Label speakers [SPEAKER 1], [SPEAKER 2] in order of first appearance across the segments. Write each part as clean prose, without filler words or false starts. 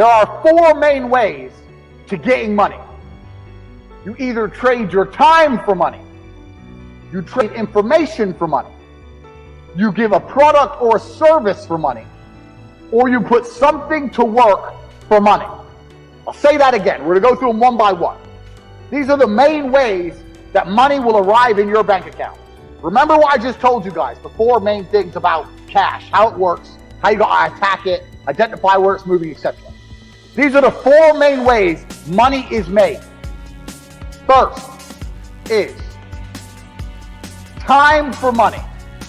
[SPEAKER 1] There are four main ways to getting money. You either trade your time for money, you trade information for money, you give a product or a service for money, or you put something to work for money. I'll say that again. We're going to go through them one by one. These are the main ways that money will arrive in your bank account. Remember what I just told you guys, the four main things about cash, how it works, how you gotta attack it, identify where it's moving, etc. These are the four main ways money is made. First is time for money.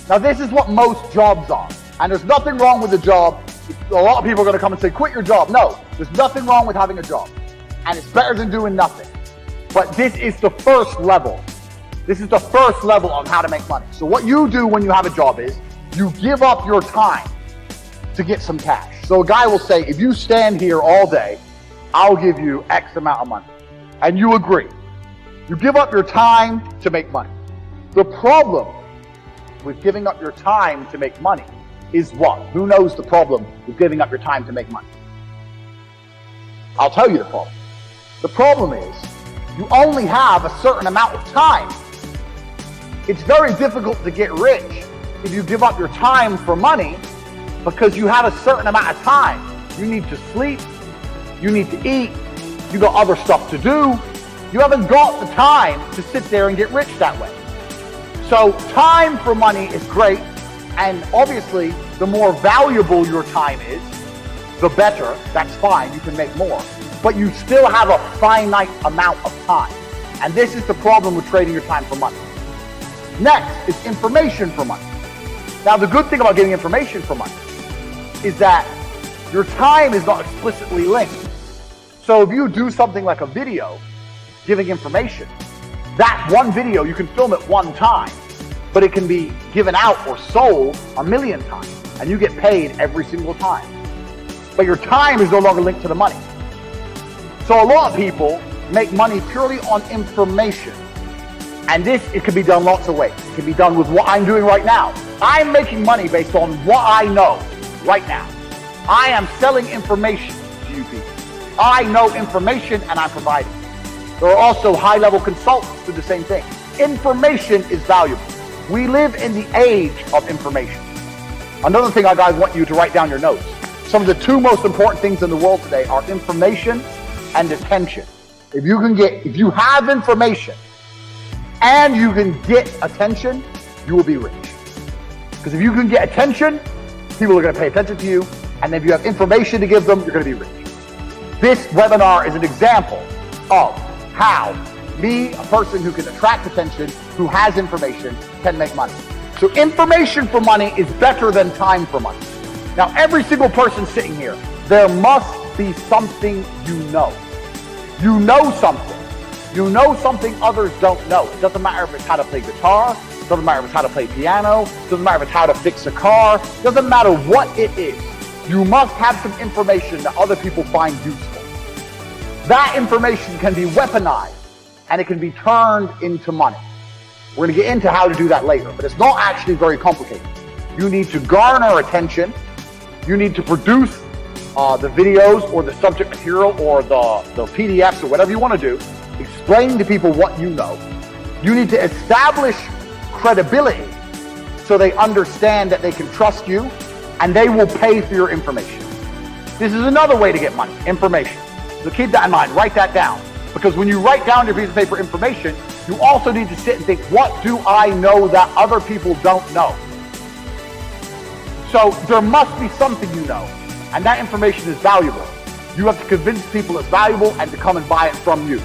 [SPEAKER 1] Now this is what most jobs are. And there's nothing wrong with a job. A lot of people are going to come and say, quit your job. No, there's nothing wrong with having a job. And it's better than doing nothing. But this is the first level. This is the first level on how to make money. So what you do when you have a job is you give up your time to get some cash. So a guy will say, if you stand here all day, I'll give you X amount of money. And you agree. You give up your time to make money. The problem with giving up your time to make money is what? Who knows the problem with giving up your time to make money? I'll tell you the problem. The problem is you only have a certain amount of time. It's very difficult to get rich if you give up your time for money because you have a certain amount of time. You need to sleep, you need to eat, you got other stuff to do. You haven't got the time to sit there and get rich that way. So time for money is great, and obviously the more valuable your time is, the better. That's fine, you can make more. But you still have a finite amount of time. And this is the problem with trading your time for money. Next is information for money. Now the good thing about getting information for money is that your time is not explicitly linked. So if you do something like a video giving information, that one video you can film it one time, but it can be given out or sold a million times, and you get paid every single time. But your time is no longer linked to the money. So a lot of people make money purely on information. And this, it can be done lots of ways. It can be done with what I'm doing right now. I'm making money based on what I know right now. I am selling information to you people. I know information and I'm providing. There are also high-level consultants who do the same thing. Information is valuable. We live in the age of information. Another thing I guys want you to write down your notes. Some of the two most important things in the world today are information and attention. If you have information and you can get attention, you will be rich. Because if you can get attention, people are going to pay attention to you. And if you have information to give them, you're going to be rich. This webinar is an example of how me, a person who can attract attention, who has information, can make money. So information for money is better than time for money. Now, every single person sitting here, there must be something you know. You know something. You know something others don't know. It doesn't matter if it's how to play guitar, it doesn't matter if it's how to play piano, it doesn't matter if it's how to fix a car, it doesn't matter what it is. You must have some information that other people find useful. That information can be weaponized and it can be turned into money. We're going to get into how to do that later, but it's not actually very complicated. You need to garner attention. You need to produce the videos or the subject material or the PDFs or whatever you want to do. Explain to people what you know. You need to establish credibility so they understand that they can trust you and they will pay for your information. This is another way to get money, information. So keep that in mind, write that down. Because when you write down your piece of paper information, you also need to sit and think, what do I know that other people don't know? So there must be something you know, and that information is valuable. You have to convince people it's valuable and to come and buy it from you.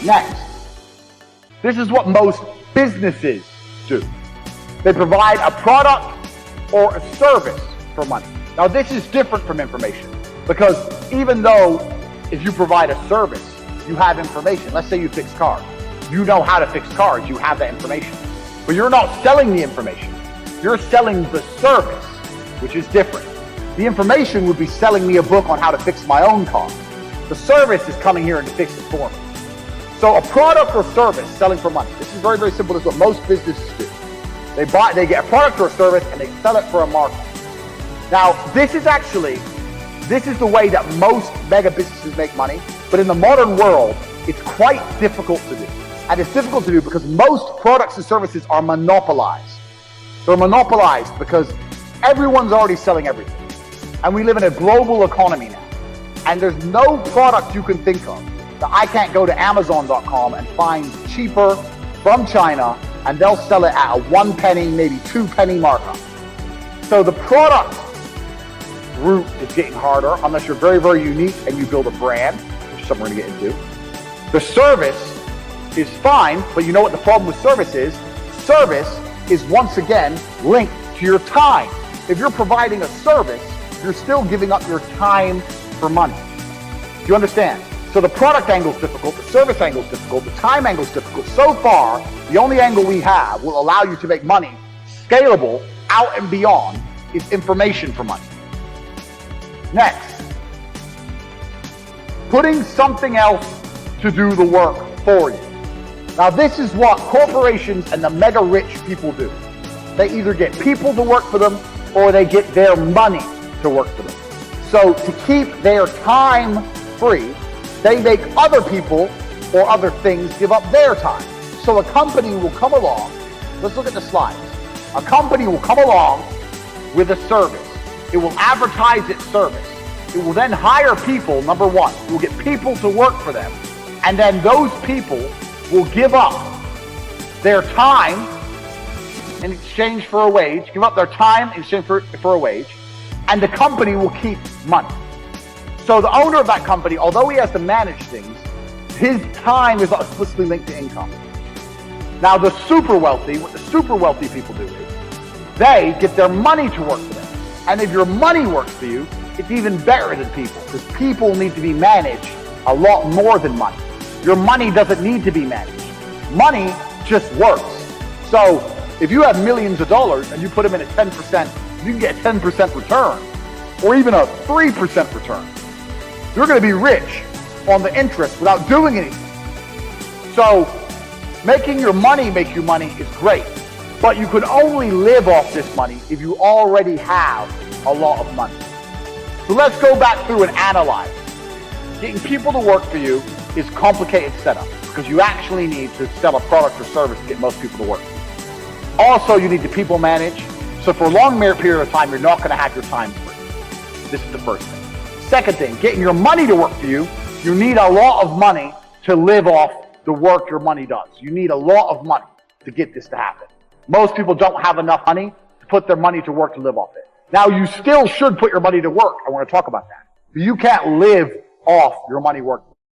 [SPEAKER 1] Next, this is what most businesses do. They provide a product or a service for money. Now this is different from information because even though if you provide a service, you have information. Let's say you fix cars. You know how to fix cars, you have that information. But you're not selling the information. You're selling the service, which is different. The information would be selling me a book on how to fix my own car. The service is coming here and to fix it for me. So a product or service selling for money. This is very, very simple. This is what most businesses do. They get a product or a service and they sell it for a markup. Now, this is actually This is the way that most mega businesses make money, but in the modern world, it's quite difficult to do. And it's difficult to do because most products and services are monopolized. They're monopolized because everyone's already selling everything. And we live in a global economy now. And there's no product you can think of that I can't go to Amazon.com and find cheaper from China, and they'll sell it at a 1 penny, maybe 2 penny markup. So the product route is getting harder unless you're very, very unique and you build a brand, which is something we're going to get into. The service is fine, but you know what the problem with service is? Service is once again linked to your time. If you're providing a service, you're still giving up your time for money. Do you understand? So the product angle is difficult, the service angle is difficult, the time angle is difficult. So far, the only angle we have will allow you to make money scalable out and beyond is information for money. Next, putting something else to do the work for you. Now this is what corporations and the mega rich people do. They either get people to work for them or they get their money to work for them. So to keep their time free, they make other people or other things give up their time. So a company will come along, let's look at the slides. A company will come along with a service. It will advertise its service. It will then hire people, number one. It will get people to work for them. And then those people will give up their time in exchange for a wage, give up their time in exchange for a wage, and the company will keep money. So the owner of that company, although he has to manage things, his time is not explicitly linked to income. Now the super wealthy, what the super wealthy people do is, they get their money to work for them. And if your money works for you, it's even better than people, because people need to be managed a lot more than money. Your money doesn't need to be managed. Money just works. So if you have millions of dollars and you put them in at 10%, you can get a 10% return, or even a 3% return. You're going to be rich on the interest without doing anything. So making your money make you money is great, but you can only live off this money if you already have a lot of money. So let's go back through and analyze. Getting people to work for you is complicated setup because you actually need to sell a product or service to get most people to work. Also, you need to people manage. So for a long period of time, you're not going to have your time free. This is the first thing. Second thing, getting your money to work for you, you need a lot of money to live off the work your money does. You need a lot of money to get this to happen. Most people don't have enough money to put their money to work to live off it. Now, you still should put your money to work. I want to talk about that. But you can't live off your money working.